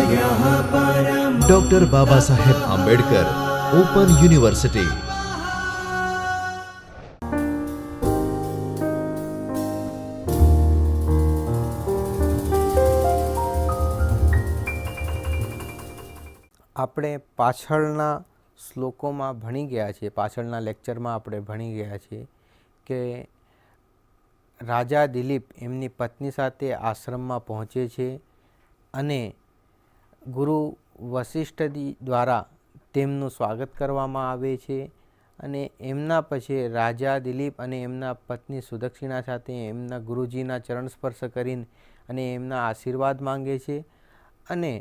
Doctor Baba Saheb Ambedkar open university. આપણે પાછળના શ્લોકોમાં ભણી ગયા છીએ, પાછળના લેક્ચરમાં આપણે ભણી ગયા છીએ કે રાજા દિલીપ એમની પત્ની સાથે આશ્રમમાં પહોંચે છે અને ગુરુ વશિષ્ઠજી દ્વારા તેમનું સ્વાગત કરવામાં આવે છે અને એમના પછી રાજા દિલીપ અને એમના પત્ની સુદક્ષિણા સાથે એમના ગુરુજીના ચરણ સ્પર્શ કરીને અને એમના આશીર્વાદ માંગે છે અને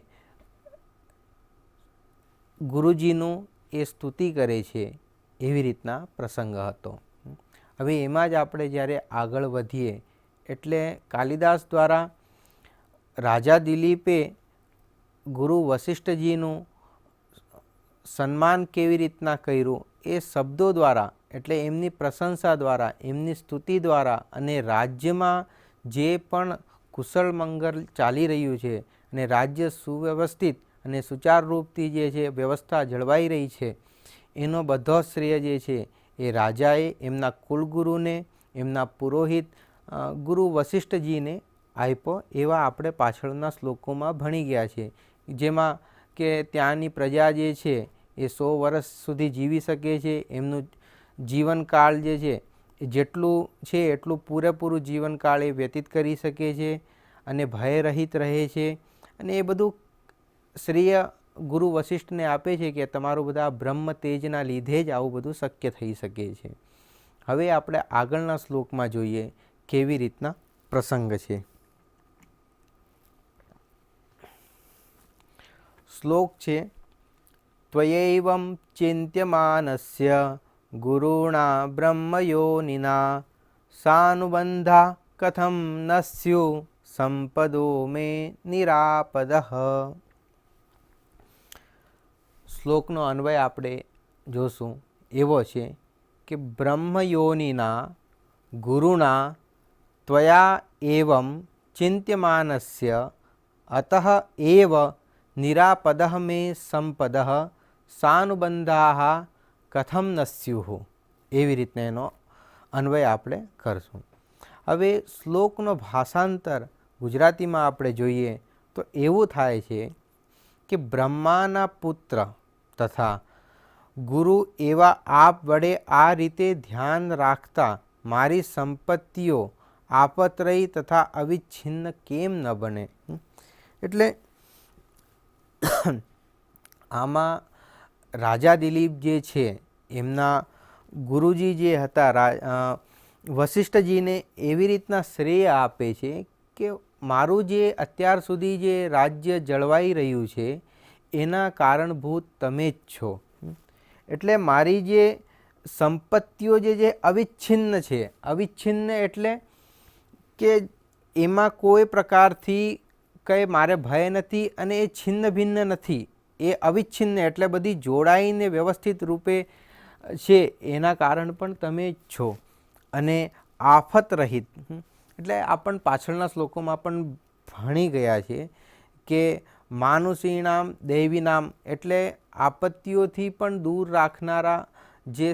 ગુરુજીનું એ સ્તુતિ કરે છે। એવી રીતના પ્રસંગ હતો। હવે એમાં જ આપણે જ્યારે આગળ વધીએ એટલે કાલિદાસ દ્વારા રાજા દિલીપે ગુરુ વશિષ્ઠજીનું સન્માન કેવી રીતના કર્યું એ શબ્દો દ્વારા, એટલે એમની પ્રશંસા દ્વારા, એમની સ્તુતિ દ્વારા અને રાજ્યમાં જે પણ કુશળ મંગળ ચાલી રહ્યું છે અને રાજ્ય સુવ્યવસ્થિત અને સુચારુ રૂપથી જે છે વ્યવસ્થા જળવાઈ રહી છે એનો બધો શ્રેય જે છે એ રાજાએ એમના કુલગુરુને, એમના પુરોહિત ગુરુ વશિષ્ઠજીને આપ્યો। એવા આપણે પાછળના શ્લોકોમાં ભણી ગયા છે, જેમાં કે ત્યાંની પ્રજા જે છે એ 100 વર્ષ સુધી જીવી શકે છે। એમનું જીવનકાળ જે છે એ જેટલું છે એટલું પૂરેપૂરું જીવનકાળ એ વ્યતીત કરી શકે છે અને ભયરહિત રહે છે અને એ બધું શ્રેય ગુરુ વશિષ્ઠને આપે છે કે તમારું બધા બ્રહ્મ તેજના લીધે જ આવું બધું શક્ય થઈ શકે છે। હવે આપણે આગળના શ્લોકમાં જોઈએ કેવી રીતના પ્રસંગ છે। શ્લોક છે ત્વયૈવં ચિંત્યમાનસ્ય ગુરુણા બ્રહ્મયોનિના સાનુબંધા કથમ ન સ્યુ સંપદો મે નિરાપદઃ। શ્લોકનો અન્વય આપણે જોશું એવો છે કે બ્રહ્મયોનિના ગુરુના ત્વયા એવં ચિંત્યમાનસ્ય અતઃ એવ નિરાપદઃ મે સંપદઃ સાનુબંધાઃ કથમ ન સ્યુઃ। એવી રીતના એનો અન્વય આપણે કરશું। હવે શ્લોકનો ભાષાંતર ગુજરાતીમાં આપણે જોઈએ તો એવું થાય છે કે બ્રહ્માના પુત્ર તથા ગુરુ એવા આપ વડે આ રીતે ધ્યાન રાખતા મારી સંપત્તિઓ આપત્રયી તથા અવિચ્છિન્ન કેમ ન બને। એટલે આમાં રાજા દિલીપ જે છે એમના ગુરુજી જે હતા વશિષ્ઠજીને એવી રીતના શ્રેય આપે છે કે મારું જે અત્યાર સુધી જે રાજ્ય જળવાઈ રહ્યું છે એના કારણભૂત તમે જ છો। એટલે મારી જે સંપત્તિઓ જે અવિચ્છિન્ન છે, અવિચ્છિન્ન એટલે કે એમાં કોઈ પ્રકારથી કંઈ મારે ભય નથી અને એ છિન્ન ભિન્ન નથી, એ અવિચ્છિન્ન એટલે બધી જોડાઈને વ્યવસ્થિત રૂપે છે એના કારણ પણ તમે જ છો અને આફત રહિત, એટલે આપણ પાછળના શ્લોકોમાં પણ ભણી ગયા છે કે માનુષીણામ દૈવીનામ એટલે આપત્તિઓથી પણ દૂર રાખનારા જે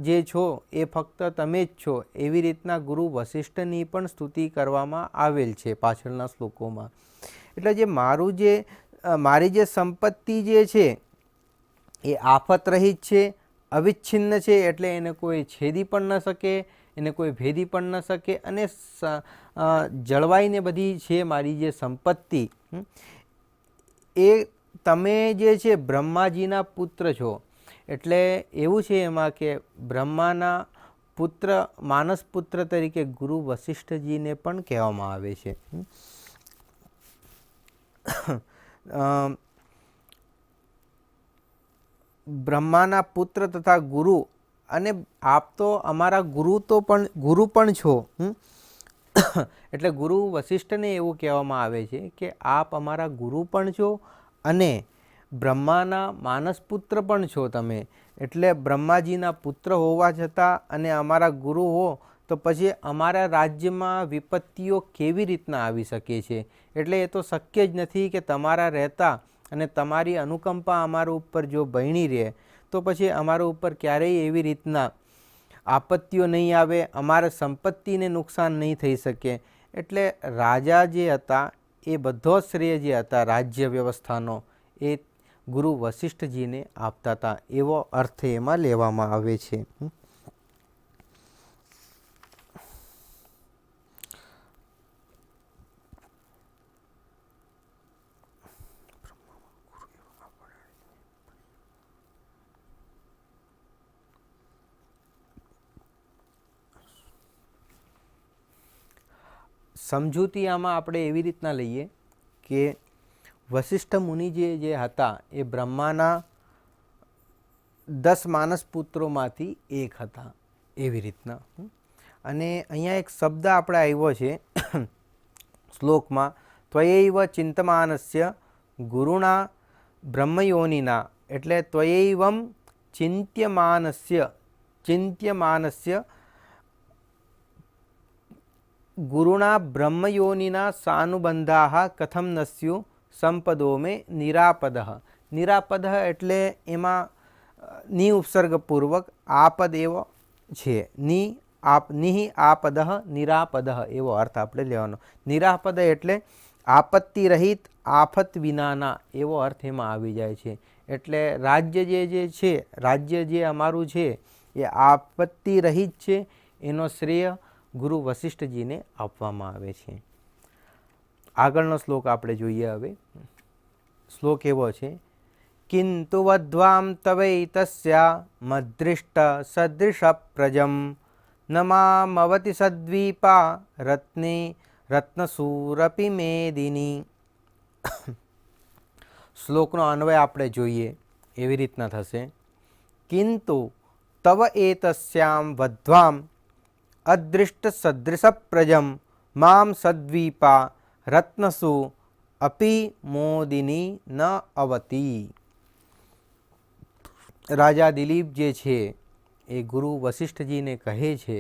જે છો એ ફક્ત તમે જ છો। એવી રીતના ગુરુ વશિષ્ઠની પણ સ્તુતિ કરવામાં આવેલ છે પાછળના શ્લોકોમાં। એટલે જે મારી જે સંપત્તિ જે છે એ આફત રહિત છે, અવિચ્છિન્ન છે, એટલે એને કોઈ છેદી પણ ન શકે, એને કોઈ ભેદી પણ ન શકે અને જળવાઈને બધી છે મારી જે સંપત્તિ એ તમે જે છે બ્રહ્માજીના પુત્ર છો। એટલે એવું છે એમાં કે બ્રહ્માના પુત્ર, માનસ પુત્ર તરીકે ગુરુ વશિષ્ઠજીને પણ કહેવામાં આવે છે। બ્રહ્માના પુત્ર તથા ગુરુ, અને આપ તો અમારા ગુરુ પણ છો। એટલે ગુરુ વશિષ્ઠને એવું કહેવામાં આવે છે કે આપ અમારા ગુરુ પણ છો અને બ્રહ્માના માનસ પુત્ર પણ છો તમે। એટલે બ્રહ્માજીના પુત્ર હોવા છતાં અને અમારા ગુરુ હો તો પછી અમારા રાજ્યમાં વિપત્તિઓ કેવી રીતના આવી શકે છે? એટલે એ તો શક્ય જ નથી કે તમારા રહેતા અને તમારી અનુકંપા અમારા ઉપર જો બની રહે તો પછી અમારા ઉપર ક્યારેય એવી રીતના આપત્તિઓ નહીં આવે, અમારા સંપત્તિને નુકસાન નહીં થઈ શકે. એટલે રાજા જે હતા એ બધો શ્રેય જે હતા રાજ્ય વ્યવસ્થાનો એ ગુરુ વશિષ્ઠજીને આપતા હતા, એવો અર્થ એમાં લેવામાં આવે છે. સમજૂતી આમાં આપણે એવી રીતના લઈએ કે વશિષ્ઠ મુનિજી જે હતા એ બ્રહ્માના 10 માનસ પુત્રોમાંથી એક હતા, એવી રીતના. અને અહીંયા એક શબ્દ આપણે આવ્યો છે શ્લોકમાં, ત્વયૈવ ચિંતમાનસ્ય ગુરુણા બ્રહ્મયોનિના, એટલે ત્વયૈવમ ચિંત્યમાનસ્ય ગુરુણા બ્રહ્મયોનિના સાનુબંધાઃ કથમ ન સ્યુ સંપદો મે નિરાપદઃ. નિરાપદઃ એટલે એમાં ની ઉપસર્ગપૂર્વક આપદ એવો છે, નિઃ આપદઃ નિરાપદઃ એવો અર્થ આપણે લેવાનો. નિરાપદ એટલે આપત્તિ રહિત, આફત વિનાના એવો અર્થ એમાં આવી જાય છે. એટલે રાજ્ય જે છે, રાજ્ય જે અમારું છે એ આપત્તિ રહિત છે, એનો શ્રેય ગુરુ વશિષ્ઠજીને આપવામાં આવે છે. આગળનો શ્લોક આપણે જોઈએ. હવે શ્લોક એવો છે, કિંતુ વધ્વામ તવૈતસ્યા મદ્દૃષ્ટ સદૃશ પ્રજમ નમામવતિ સદ્વીપા રત્નસૂરપી મેદિની. શ્લોકનો અન્વય આપણે જોઈએ એવી રીતના થશે, કિંતુ તવ એતસ્યામ વધ્વામ અદૃષ્ટ સદૃશ પ્રજમ મામ સદ્વીપા રત્નસુ અપી મોદિની ન અવતી. રાજા દિલીપ જે છે એ ગુરુ વશિષ્ઠજીને કહે છે,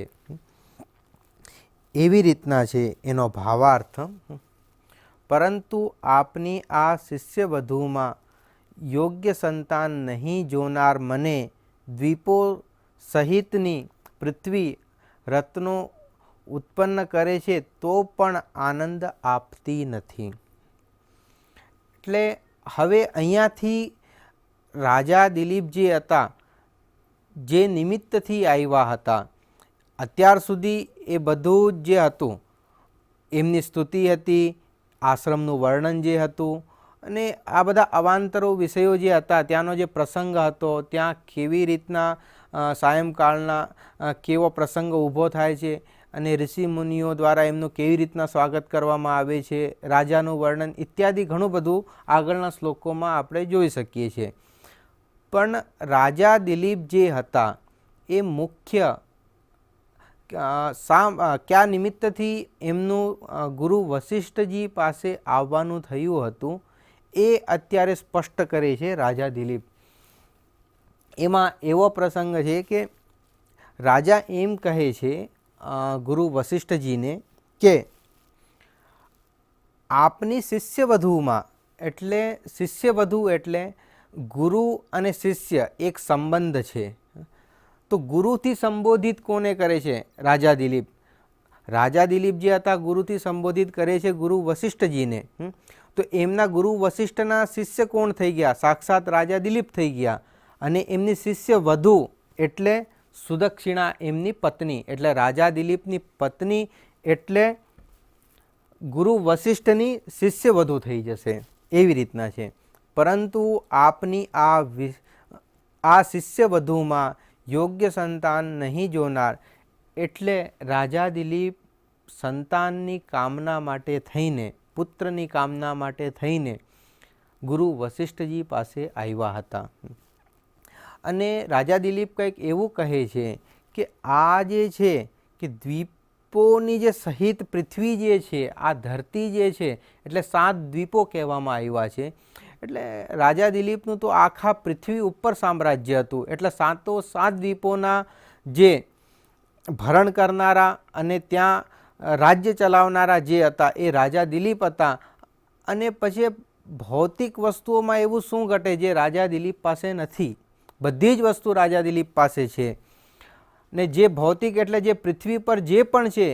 એવી રીતના છે એનો ભાવાર્થ. પરંતુ આપની આ શિષ્યવધૂમાં યોગ્ય સંતાન નહીં જોનાર મને દ્વીપો સહિતની પૃથ્વી રત્નો ઉત્પન્ન કરે છે તો પણ આનંદ આપતી નથી. એટલે હવે અહીંયાથી રાજા દિલીપ જે હતા, જે નિમિત્તથી આવ્યા હતા, અત્યાર સુધી એ બધું જે હતું, એમની સ્તુતિ હતી, આશ્રમનું વર્ણન જે હતું, અને આ બધા અવાંતરો વિષયો જે હતા, ત્યાંનો જે પ્રસંગ હતો, ત્યાં કેવી રીતના સાયંકાળના કેવો પ્રસંગ ઊભો થાય છે અને ઋષિ મુનિઓ દ્વારા એમનું કેવી રીતના સ્વાગત કરવામાં આવે છે, રાજાનું વર્ણન ઇત્યાદિ ઘણું બધું આગળના શ્લોકોમાં આપણે જોઈ શકીએ છીએ. પણ રાજા દિલીપ જે હતા એ મુખ્ય કયા નિમિત્તથી એમનું ગુરુ વશિષ્ઠજી પાસે આવવાનું થયું હતું એ અત્યારે સ્પષ્ટ કરે છે રાજા દિલીપ. એમાં એવો પ્રસંગ છે કે રાજા એમ કહે છે ગુરુ વશિષ્ઠજીને કે આપની શિષ્યવધૂમાં, એટલે શિષ્યવધુ એટલે ગુરુ અને શિષ્ય એક સંબંધ છે. તો ગુરુથી સંબોધિત કોને કરે છે? રાજા દિલીપ. રાજા દિલીપ જે હતા ગુરુથી સંબોધિત કરે છે ગુરુ વશિષ્ઠજીને. તો એમના ગુરુ વશિષ્ઠના શિષ્ય કોણ થઈ ગયા? સાક્ષાત રાજા દિલીપ થઈ ગયા. અને એમની શિષ્ય વધુ એટલે સુદક્ષિણા એમની પત્ની, એટલે રાજા દિલીપની પત્ની એટલે ગુરુ વશિષ્ઠની શિષ્ય વધુ થઈ જશે, એવી રીતના છે. પરંતુ આપની આ શિષ્ય વધુમાં યોગ્ય સંતાન નહીં જોનાર, એટલે રાજા દિલીપ સંતાનની કામના માટે થઈને, પુત્રની કામના માટે થઈને ગુરુ વશિષ્ઠજી પાસે આવ્યા હતા. અને રાજા દિલીપ કંઈક એવું કહે છે કે આ જે છે કે દ્વીપોની જે સહિત પૃથ્વી જે છે, આ ધરતી જે છે, એટલે 7 દ્વીપો કહેવામાં આવ્યા છે. એટલે રાજા દિલીપનું તો આખા પૃથ્વી ઉપર સામ્રાજ્ય હતું, એટલે 7 દ્વીપોના જે ભરણ કરનારા અને ત્યાં રાજ્ય ચલાવનારા જે હતા એ રાજા દિલીપ હતા. અને પછી ભૌતિક વસ્તુઓમાં એવું શું ઘટે જે રાજા દિલીપ પાસે નથી? બધી જ વસ્તુ રાજા દિલીપ પાસે છે. ને જે ભૌતિક એટલે જે પૃથ્વી પર જે પણ છે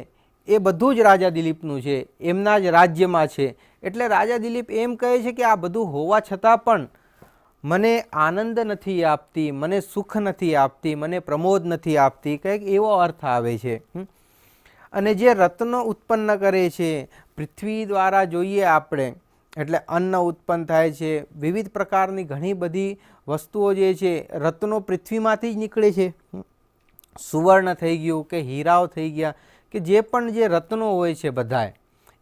એ બધું જ રાજા દિલીપનું છે, એમના જ રાજ્યમાં છે. એટલે રાજા દિલીપ એમ કહે છે કે આ બધું હોવા છતાં પણ મને આનંદ નથી આપતી, મને સુખ નથી આપતી, મને પ્રમોદ નથી આપતી, કંઈક એવો અર્થ આવે છે. અને જે રત્નો ઉત્પન્ન કરે છે પૃથ્વી દ્વારા જોઈએ આપણે, એટલે અન્ન ઉત્પન્ન થાય છે, વિવિધ પ્રકારની ઘણી બધી વસ્તુઓ જે છે રત્નો પૃથ્વીમાંથી જ નીકળે છે. સુવર્ણ થઈ ગયું કે હીરાઓ થઈ ગયા કે જે પણ જે રત્નો હોય છે બધાય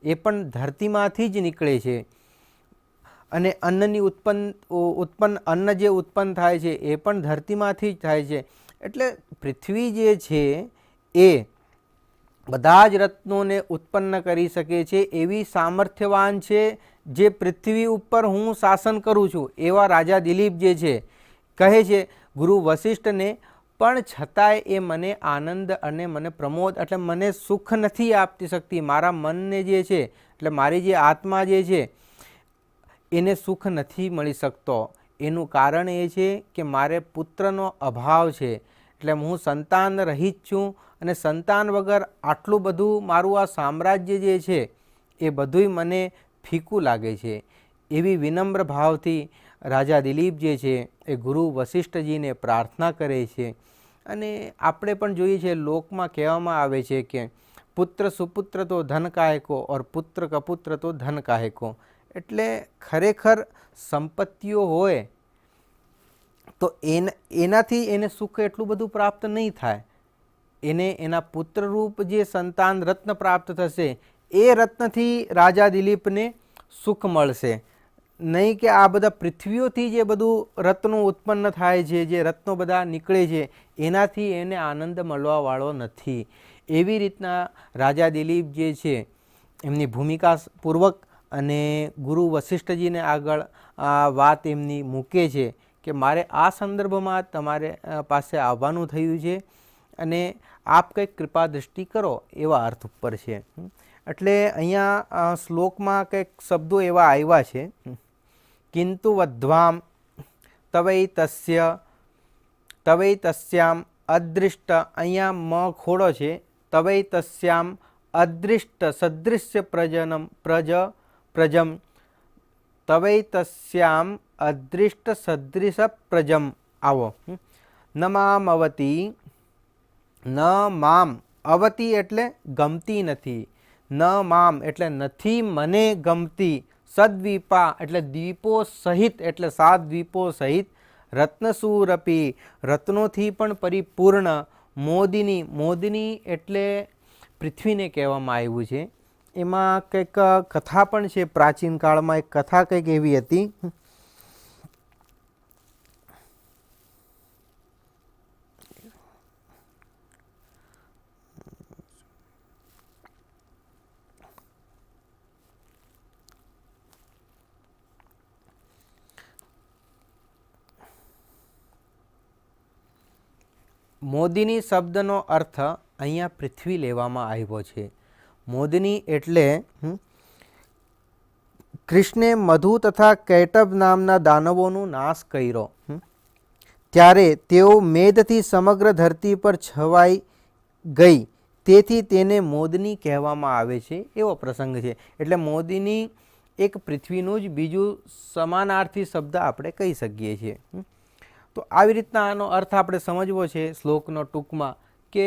એ પણ ધરતીમાંથી જ નીકળે છે. અને અન્ન જે ઉત્પન્ન થાય છે એ પણ ધરતીમાંથી જ થાય છે. એટલે પૃથ્વી જે છે એ બધા જ રત્નોને ઉત્પન્ન કરી શકે છે, એવી સામર્થ્યવાન છે. જે પૃથ્વી ઉપર હું શાસન કરું છું એવા રાજા દિલીપ જે છે કહે છે ગુરુ વશિષ્ઠને, પણ છતાંય એ મને આનંદ અને મને પ્રમોદ એટલે મને સુખ નથી આપતી શકતી. મારા મનને જે છે એટલે મારી જે આત્મા જે છે એને સુખ નથી મળી શકતો. એનું કારણ એ છે કે મારે પુત્રનો અભાવ છે, એટલે હું સંતાન રહિત છું. અને સંતાન વગર આટલું બધું મારું આ સામ્રાજ્ય જે છે એ બધુંય મને ફીકું લાગે છે. એવી વિનમ્ર ભાવથી રાજા દિલીપ જે છે એ ગુરુ વશિષ્ઠજીને પ્રાર્થના કરે છે. અને આપણે પણ જોઈએ છીએ લોકમાં કહેવામાં આવે છે કે પુત્ર સુપુત્ર તો ધન કાહેકો ઓર પુત્ર કપુત્ર તો ધન કાહેકો. એટલે ખરેખર સંપત્તિઓ હોય તો એનાથી એને સુખ એટલું બધું પ્રાપ્ત નહીં થાય. એને એના પુત્રરૂપ જે સંતાન રત્ન પ્રાપ્ત થશે એ રત્નથી રાજા દિલીપને સુખ મળશે. નહીં કે આ બધા પૃથ્વીઓથી જે બધું રત્નો ઉત્પન્ન થાય છે, જે રત્નો બધા નીકળે છે એનાથી એને આનંદ મળવાવાળો નથી. એવી રીતના રાજા દિલીપ જે છે એમની ભૂમિકા પૂર્વક અને ગુરુ વશિષ્ઠજીને આગળ આ વાત એમની મૂકે છે કે મારે આ સંદર્ભમાં તમારે પાસે આવવાનું થયું છે અને આપ કંઈક કૃપા દૃષ્ટિ કરો એવા અર્થ ઉપર છે. એટલે અહીંયા શ્લોકમાં કંઈક શબ્દો એવા આવ્યા છે, કિંતુ વધ્વામ તવૈતસ્યામ અદૃષ્ટ, અહીંયા મ ખોડો છે, તવૈતસ્યામ અદૃષ્ટ સદૃશ્ય પ્રજમ તવૈતસ્યામ અદૃષ્ટ સદૃશ પ્રજમ આવો. ન મામ અવતી, ન મામ અવતી એટલે ગમતી નથી, ન મામ એટલે નથી મને ગમતી, સદ્વીપા એટલે દ્વીપો સહિત એટલે 7 દ્વીપો સહિત, રત્નસુરપી રત્નોથી પણ પરિપૂર્ણ, મોદિની, મોદિની એટલે પૃથ્વીને કહેવામાં આવ્યું છે. એમાં કંઈક કથા પણ છે, પ્રાચીન કાળમાં એક કથા કંઈક એવી હતી. મોદિની શબ્દનો અર્થ અહીંયા પૃથ્વી લેવામાં આવ્યો છે. મોદિની એટલે કૃષ્ણે મધુ તથા કૈટબ નામના દાનવોનો નાશ કર્યો, ત્યારે તેઓ મેદથી સમગ્ર ધરતી પર છવાઈ ગઈ, તેથી તેને મોદની કહેવામાં આવે છે. એવો પ્રસંગ છે. એટલે મોદિની એક પૃથ્વીનું જ બીજું સમાનાર્થી શબ્દ આપણે કહી શકીએ છીએ. તો આવી રીતના આનો અર્થ આપણે સમજવો છે શ્લોકનો ટૂંકમાં, કે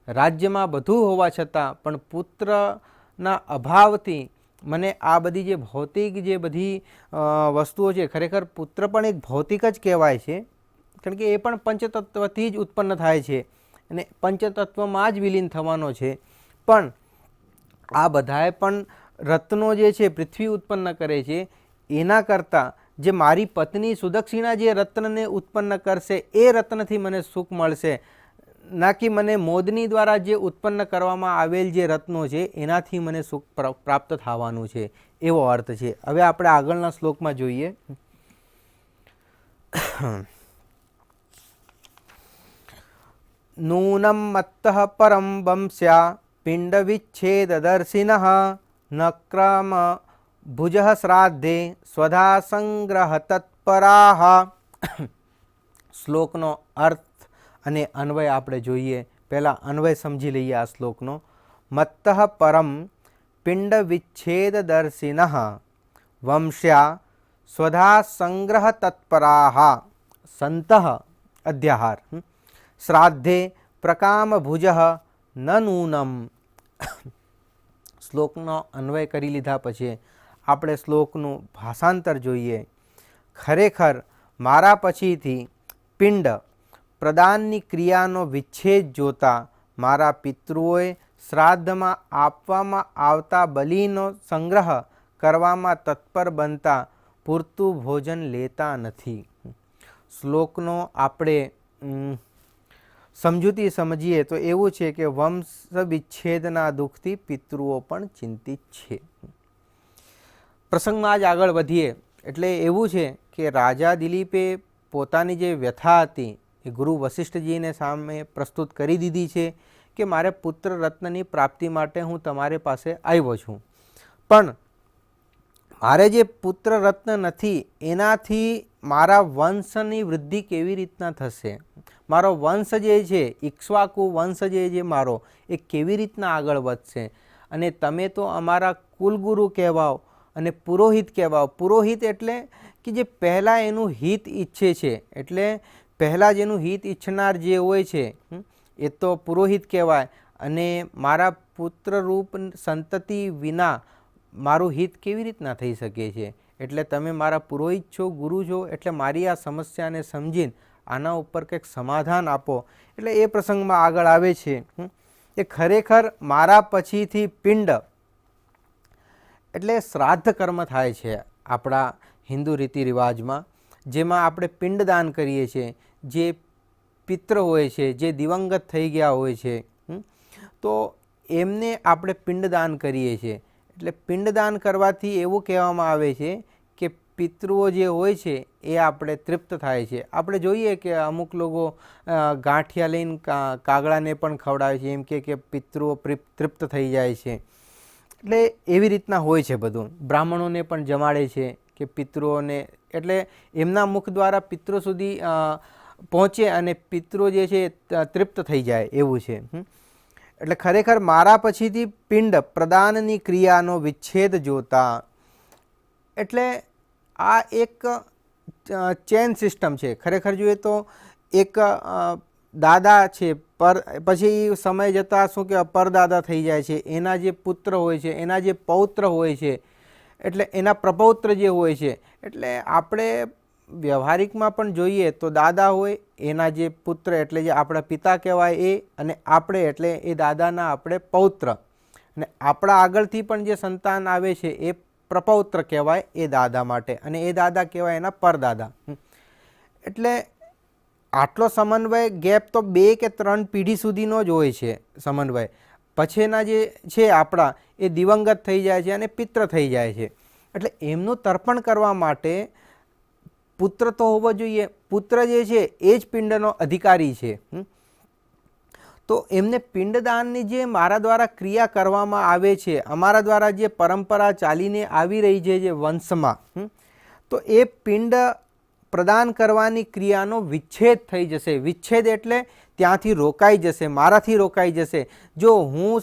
રાજ્યમાં બધું હોવા છતાં પણ પુત્રના અભાવથી મને આ બધી જે ભૌતિક જે બધી વસ્તુઓ છે, ખરેખર પુત્ર પણ એક ભૌતિક જ કહેવાય છે, કારણ કે એ પણ પંચતત્વથી જ ઉત્પન્ન થાય છે અને પંચતત્વમાં જ વિલીન થવાનો છે. પણ આ બધાએ પણ રત્નો જે છે પૃથ્વી ઉત્પન્ન કરે છે, એના કરતાં જે મારી પત્ની સુદક્ષિણા જે રત્નને ઉત્પન્ન કરશે એ રત્નથી મને સુખ મળશે, ના કે મને મોદની દ્વારા જે ઉત્પન્ન કરવામાં આવેલ જે રત્નો છે એનાથી મને સુખ પ્રાપ્ત થવાનું છે, એવો અર્થ છે. હવે આપણે આગળના શ્લોકમાં જોઈએ. નૂનમ મત્તઃ પરમ વંશ્યા પિંડવિચ્છેદદર્શિનઃ નક્રમ ભુજઃ શ્રાદ્ધે સ્વધા સંગ્રહ તત્પરાઃ. શ્લોકનો અર્થ અને અન્વય આપણે જોઈએ. પહેલાં અન્વય સમજી લઈએ આ શ્લોકનો. મત્તઃ પરમ પિંડવિચ્છેદદર્શિનઃ વંશ્યા સ્વધા સંગ્રહ તત્પરાઃ સંતઃ અધ્યાહાર શ્રાદ્ધે પ્રકામ ભુજઃ ન નૂનમ. શ્લોકનો અન્વય કરી લીધા પછી આપણે શ્લોકનું ભાષાંતર જોઈએ. ખરેખર મારા પછીથી પિંડ પ્રદાનની ક્રિયાનો વિચ્છેદ જોતા મારા પિતૃઓએ શ્રાદ્ધમાં આપવામાં આવતા બલિનો સંગ્રહ કરવામાં તત્પર બનતા પૂરતું ભોજન લેતા નથી. શ્લોકનો આપણે સમજૂતી સમજીએ તો એવું છે કે વંશ વિચ્છેદના દુઃખથી પિતૃઓ પણ ચિંતિત છે. પ્રસંગમાં જ આગળ વધીએ એટલે એવું છે કે રાજા દિલીપે પોતાની જે વ્યથા હતી એ ગુરુ વશિષ્ઠજીને સામે પ્રસ્તુત કરી દીધી છે કે મારે પુત્ર રત્નની પ્રાપ્તિ માટે હું તમારી પાસે આવ્યો છું, પણ મારે જે પુત્ર રત્ન નથી એનાથી મારા વંશની વૃદ્ધિ કેવી રીતના થશે, મારો વંશ જે છે ઇક્ષ્વાકુ વંશ જે છે મારો એ કેવી રીતના આગળ વધશે. અને તમે તો અમારા કુલગુરુ કહેવાઓ અને પુરોહિત કહેવાઓ. પુરોહિત એટલે કે જે પહેલાં એનું હિત ઈચ્છે છે, એટલે પહેલાં જેનું હિત ઈચ્છનાર જે હોય છે એ તો પુરોહિત કહેવાય. અને મારા પુત્રરૂપ સંતતિ વિના મારું હિત કેવી રીતના થઈ શકે છે. એટલે તમે મારા પુરોહિત છો, ગુરુ છો, એટલે મારી આ સમસ્યાને સમજીને આના ઉપર કંઈક સમાધાન આપો. એટલે એ પ્રસંગમાં આગળ આવે છે કે ખરેખર મારા પછીથી પિંડ એટલે શ્રાદ્ધ કર્મ થાય છે આપણા હિન્દુ રીતિ રિવાજમાં, જેમાં આપણે પિંડદાન કરીએ છીએ. જે પિતૃ હોય છે, જે દિવંગત થઈ ગયા હોય છે, તો એમને આપણે પિંડદાન કરીએ છીએ. એટલે પિંડદાન કરવાથી એવું કહેવામાં આવે છે કે પિતૃઓ જે હોય છે એ આપણે તૃપ્ત થાય છે. આપણે જોઈએ કે અમુક લોકો ગાંઠિયા લઈને કાગડાને પણ ખવડાવે છે, એમ કે પિતૃઓ તૃપ્ત થઈ જાય છે. એટલે એવી રીતના હોય છે બધું. બ્રાહ્મણોને પણ જમાડે છે કે પિતૃઓને, એટલે એમના મુખ દ્વારા પિતૃ સુધી પહોંચે અને પિતૃ જે છે તૃપ્ત થઈ જાય એવું છે. એટલે ખરેખર મારા પછીથી પિંડ પ્રદાનની ક્રિયાનો વિચ્છેદ જોતા, એટલે આ એક ચેન સિસ્ટમ છે. ખરેખર જોઈએ તો એક દાદા છે, પછી સમય જતાં શું કહેવાય પરદાદા થઈ જાય છે. એના જે પુત્ર હોય છે, એના જે પૌત્ર હોય છે, એટલે એના પ્રપૌત્ર જે હોય છે, એટલે આપણે વ્યવહારિકમાં પણ જોઈએ તો દાદા હોય એના જે પુત્ર એટલે જે આપણા પિતા કહેવાય એ, અને આપણે એટલે એ દાદાના આપણે પૌત્ર, અને આપણા આગળથી પણ જે સંતાન આવે છે એ પ્રપૌત્ર કહેવાય એ દાદા માટે, અને એ દાદા કહેવાય એના પરદાદા. એટલે આટલો સમન્વય ગેપ તો 2 કે 3 પેઢી સુધીનો જ હોય છે સમન્વય. પછીના જે છે આપણા એ દિવંગત થઈ જાય છે અને પિતૃ થઈ જાય છે. એટલે એમનું તર્પણ કરવા માટે પુત્ર તો હોવો જોઈએ. પુત્ર જે છે એ જ પિંડનો અધિકારી છે. તો એમને પિંડદાનની જે મારા દ્વારા ક્રિયા કરવામાં આવે છે, અમારા દ્વારા જે પરંપરા ચાલીને આવી રહી છે જે વંશમાં, તો એ પિંડ પ્રદાન કરવાની ક્રિયાનો વિચ્છેદ થઈ જશે. વિચ્છેદ એટલે ત્યાંથી રોકાઈ જશે, મારાથી રોકાઈ જશે. જો હું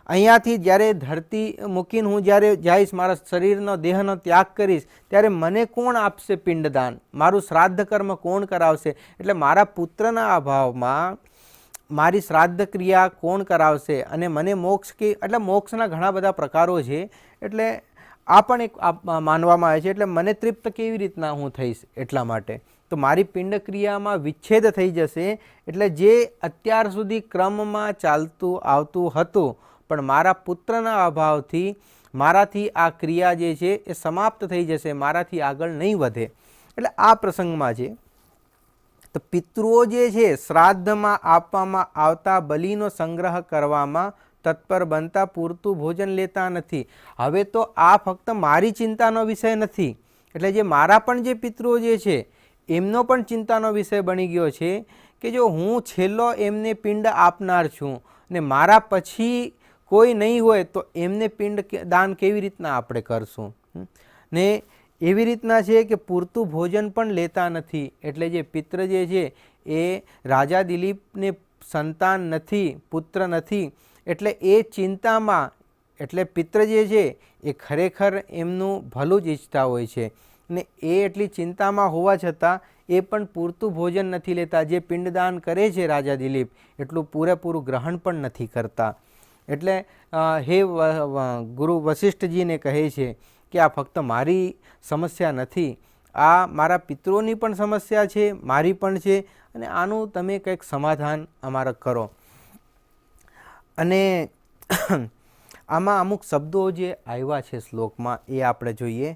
અહીંયાથી જ્યારે ધરતી મૂકીને હું જ્યારે જઈશ, મારા શરીરનો દેહનો ત્યાગ કરીશ, ત્યારે મને કોણ આપશે પિંડદાન, મારું શ્રાદ્ધ કર્મ કોણ કરાવશે. એટલે મારા પુત્રના અભાવમાં મારી શ્રાદ્ધ ક્રિયા કોણ કરાવશે, અને મને મોક્ષ કે એટલે મોક્ષના ઘણા બધા પ્રકારો છે. એટલે આ પણ એક માનવામાં આવે છે. એટલે મને તૃપ્ત કેવી રીતના હું થઈશ, એટલા માટે તો મારી પિંડ ક્રિયામાં વિચ્છેદ થઈ જશે. એટલે જે અત્યાર સુધી ક્રમમાં ચાલતું આવતું હતું, પણ મારા પુત્રના અભાવથી મારાથી આ ક્રિયા જે છે એ સમાપ્ત થઈ જશે, મારાથી આગળ નહીં વધે. એટલે આ પ્રસંગમાં છે તો પિતૃઓ જે છે શ્રાદ્ધમાં આપવામાં આવતા બલિનો સંગ્રહ કરવામાં તત્પર બનતા પૂરતું ભોજન લેતા નથી. હવે તો આ ફક્ત મારી ચિંતાનો વિષય નથી. એટલે જે મારા પણ જે પિતૃઓ જે છે એમનો પણ ચિંતાનો વિષય બની ગયો છે કે જો હું છેલ્લો એમને પિંડ આપનાર છું ને મારા પછી કોઈ નહીં હોય તો એમને પિંડ દાન કેવી રીતના આપણે કરશું. ને એવી રીતના છે કે પૂરતું ભોજન પણ લેતા નથી. એટલે જે પિતૃ જે છે એ રાજા દિલીપને સંતાન નથી, પુત્ર નથી, એટલે એ ચિંતામાં, એટલે પિતૃ જે છે એ ખરેખર એમનું ભલું જ ઈચ્છતા હોય છે ને એ એટલી ચિંતામાં હોવા છતાં એ પણ પૂરતું ભોજન નથી લેતા. જે પિંડદાન કરે છે રાજા દિલીપ એટલું પૂરેપૂરું ગ્રહણ પણ નથી કરતા. એટલે હે ગુરુ વશિષ્ઠજીને કહે છે કે આ ફક્ત મારી સમસ્યા નથી, આ મારા પિતૃઓની પણ સમસ્યા છે, મારી પણ છે, અને આનું તમે કંઈક સમાધાન અમારા કરો. અને આમાં અમુક શબ્દો જે આવ્યા છે શ્લોકમાં એ આપણે જોઈએ.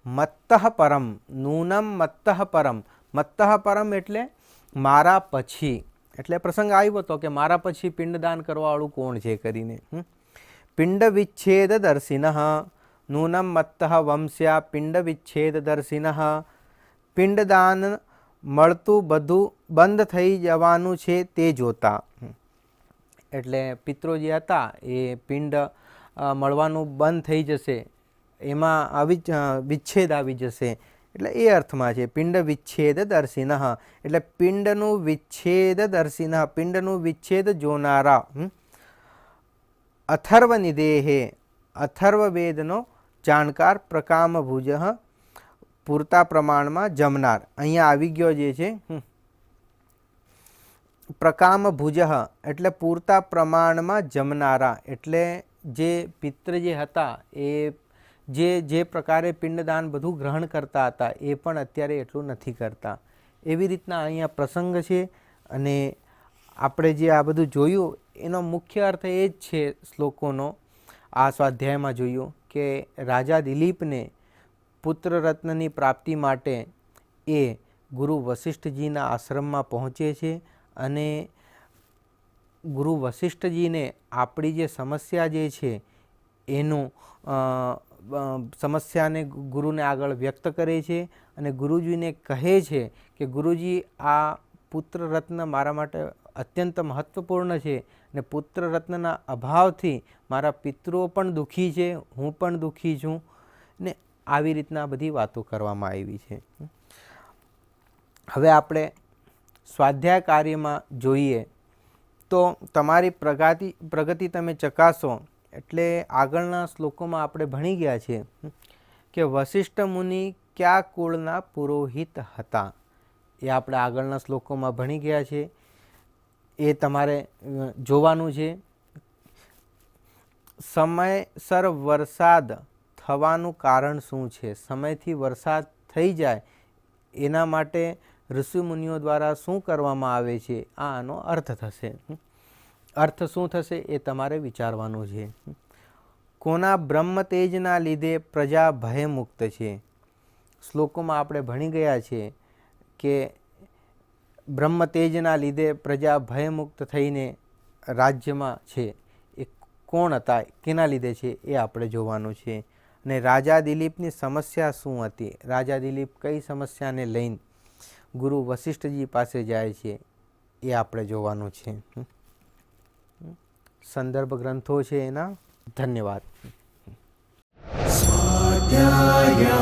મત્તઃ પરમ, નૂનમ મત્તઃ પરમ. મત્તઃ પરમ એટલે મારા પછી. એટલે પ્રસંગ આવ્યો હતો કે મારા પછી પિંડદાન કરવાવાળું કોણ છે કરીને. પિંડ વિચ્છેદ દર્શિનઃ નૂનમ મત્તઃ વંશ્યા પિંડ વિચ્છેદ દર્શિનઃ. પિંડદાન મળતું બધું બંધ થઈ જવાનું છે તે જોતા. એટલે પિત્રો જે હતા એ પિંડ મળવાનું બંધ થઈ જશે, એમાં વિચ્છેદ આવી જશે. એટલે એ અર્થમાં છે પિંડ વિચ્છેદ દર્શિનઃ. એટલે પિંડનું વિચ્છેદ દર્શિનઃ, પિંડનું વિચ્છેદ જોનારા. અથર્વ નિદેહે, અથર્વવેદનો જાણકાર, પ્રકામભુજ પૂરતા પ્રમાણમાં જમનાર. અહીંયા આવી ગયો જે છે પ્રકામભુજ એટલે પૂરતા પ્રમાણમાં જમનારા. એટલે જે પિતૃ જે હતા એ જે પ્રકારે પિંડદાન બધું ગ્રહણ કરતા હતા એ પણ અત્યારે એટલું નથી કરતા. એવી રીતના અહીંયા પ્રસંગ છે. અને આપણે જે આ બધું જોયું એનો મુખ્ય અર્થ એ જ છે શ્લોકોનો, આ સ્વાધ્યાયમાં જોયું કે રાજા દિલીપને પુત્ર રત્નની પ્રાપ્તિ માટે એ ગુરુ વશિષ્ઠજીના આશ્રમમાં પહોંચે છે. અને ગુરુ વશિષ્ઠજીને આપણી જે સમસ્યા જે છે એનું સમસ્યાને ગુરુને આગળ વ્યક્ત કરે છે. અને ગુરુજીને કહે છે કે ગુરુજી આ પુત્ર રત્ન મારા માટે અત્યંત મહત્ત્વપૂર્ણ છે અને પુત્ર રત્નના અભાવથી મારા પિતૃઓ પણ દુઃખી છે, હું પણ દુઃખી છું. ને આવી રીતના બધી વાતો કરવામાં આવી છે. હવે આપણે સ્વાધ્યાય કાર્યમાં જોઈએ તો તમારી પ્રગતિ તમે ચકાસો. એટલે આગળના શ્લોકોમાં આપણે ભણી ગયા છે કે વશિષ્ઠ મુનિ કયા કુળના પુરોહિત હતા. એ આપણે આગળના શ્લોકોમાં ભણી ગયા છે, એ તમારે જોવાનું છે. સમયસર વરસાદ થવાનું કારણ શું છે? સમયથી વરસાદ થઈ જાય એના માટે ઋષિમુનિઓ દ્વારા શું કરવામાં આવે છે, આ આનો અર્થ થશે. અર્થ શું થશે એ તમારે વિચારવાનું છે. કોના બ્રહ્મ તેજના લીધે પ્રજા ભયમુક્ત છે? શ્લોકોમાં આપણે ભણી ગયા છે કે બ્રહ્મ તેજના લીધે પ્રજા ભયમુક્ત થઈને રાજ્યમાં છે. એ કોણ હતા, કેના લીધે છે એ આપણે જોવાનું છે. અને રાજા દિલીપની સમસ્યા શું હતી? રાજા દિલીપ કઈ સમસ્યાને લઈને ગુરુ વશિષ્ઠજી પાસે જાય છે એ આપણે જોવાનું છે. સંદર્ભ ગ્રંથો છે એના. ધન્યવાદ. સ્વાધ્યાયઃ